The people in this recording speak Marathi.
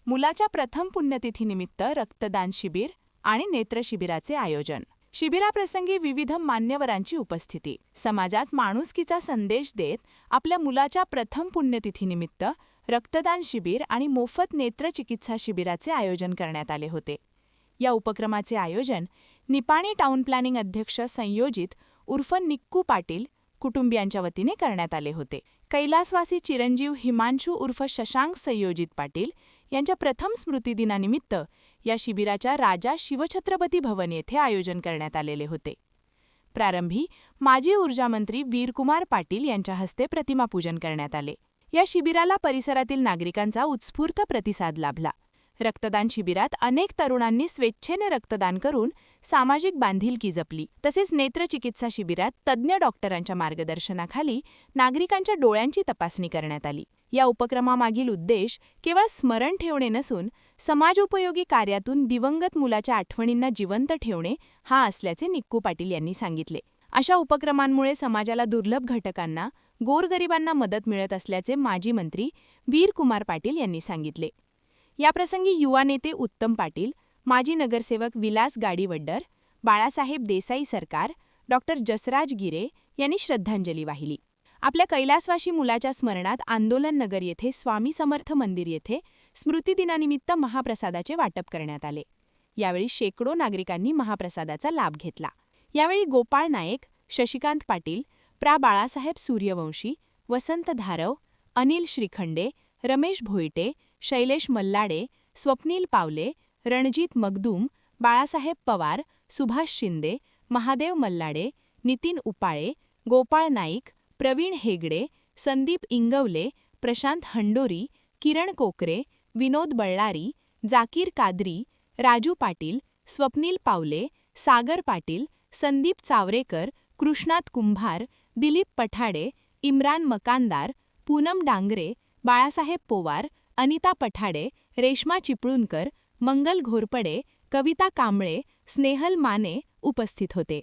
मुलाच्या प्रथम पुण्यतिथीनिमित्त रक्तदान शिबिर आणि नेत्र शिबिराचे आयोजन. शिबिराप्रसंगी विविध मान्यवरांची उपस्थिती. समाजात माणुसकीचा संदेश देत आपल्या मुलाच्या प्रथम पुण्यतिथीनिमित्त रक्तदान शिबिर आणि मोफत नेत्रचिकित्सा शिबिराचे आयोजन करण्यात आले होते. या उपक्रमाचे आयोजन निपाणी टाउन प्लॅनिंग अध्यक्ष संयोजित उर्फ निक्कू पाटील कुटुंबियांच्या वतीने करण्यात आले होते. कैलासवासी चिरंजीव हिमांशू उर्फ शशांक संयोजित पाटील यांच्या प्रथम स्मृतिदिनानिमित्त या शिबिराच्या राजा शिवछत्रपती भवन येथे आयोजन करण्यात आलेले होते. प्रारंभी माजी ऊर्जामंत्री वीरकुमार पाटील यांच्या हस्ते प्रतिमापूजन करण्यात आले. या शिबिराला परिसरातील नागरिकांचा उत्स्फूर्त प्रतिसाद लाभला. रक्तदान शिबिरात अनेक तरुणांनी स्वेच्छेने रक्तदान करून सामाजिक बांधिलकी जपली. तसेच नेत्रचिकित्सा शिबिरात तज्ज्ञ डॉक्टरांच्या मार्गदर्शनाखाली नागरिकांच्या डोळ्यांची तपासणी करण्यात आली. या उपक्रमामागील उद्देश केवळ स्मरण ठेवणे नसून समाजोपयोगी कार्यातून दिवंगत मुलाच्या आठवणींना जिवंत ठेवणे हा असल्याचे निक्कू पाटील यांनी सांगितले. अशा उपक्रमांमुळे समाजाला दुर्लभ घटकांना, गोरगरिबांना मदत मिळत असल्याचे माजी मंत्री वीरकुमार पाटील यांनी सांगितले. याप्रसंगी युवा नेते उत्तम पाटील, माजी नगरसेवक विलास गाडीवड्डर, बाळासाहेब देसाई सरकार, डॉ. जसराज गिरे यांनी श्रद्धांजली वाहिली. आपल्या कैलासवासी मुलाच्या स्मरणात आंदोलन नगर येथे स्वामी समर्थ मंदिर येथे स्मृतिदिनानिमित्त महाप्रसादाचे वाटप करण्यात आले. यावेळी शेकडो नागरिकांनी महाप्रसादाचा लाभ घेतला. यावेळी गोपाळ नायक, शशिकांत पाटील, प्रा. बाळासाहेब सूर्यवंशी, वसंत धारव, अनिल श्रीखंडे, रमेश भोईटे, शैलेश मल्लाडे, स्वप्नील पावले, रणजित मगदूम, बाळासाहेब पवार, सुभाष शिंदे, महादेव मल्लाडे, नितीन उपाळे, गोपाळ नाईक, प्रवीण हेगडे, संदीप इंगवले, प्रशांत हंडोरी, किरण कोकरे, विनोद बळ्ळारी, जाकीर कादरी, राजू पाटील, स्वप्नील पावले, सागर पाटील, संदीप चावरेकर, कृष्णात कुंभार, दिलीप पठाडे, इम्रान मकानदार, पूनम डांगरे, बाळासाहेब पोवार, अनिता पठाडे, रेश्मा चिपळूणकर, मंगल घोरपडे, कविता कांबळे, स्नेहल माने उपस्थित होते.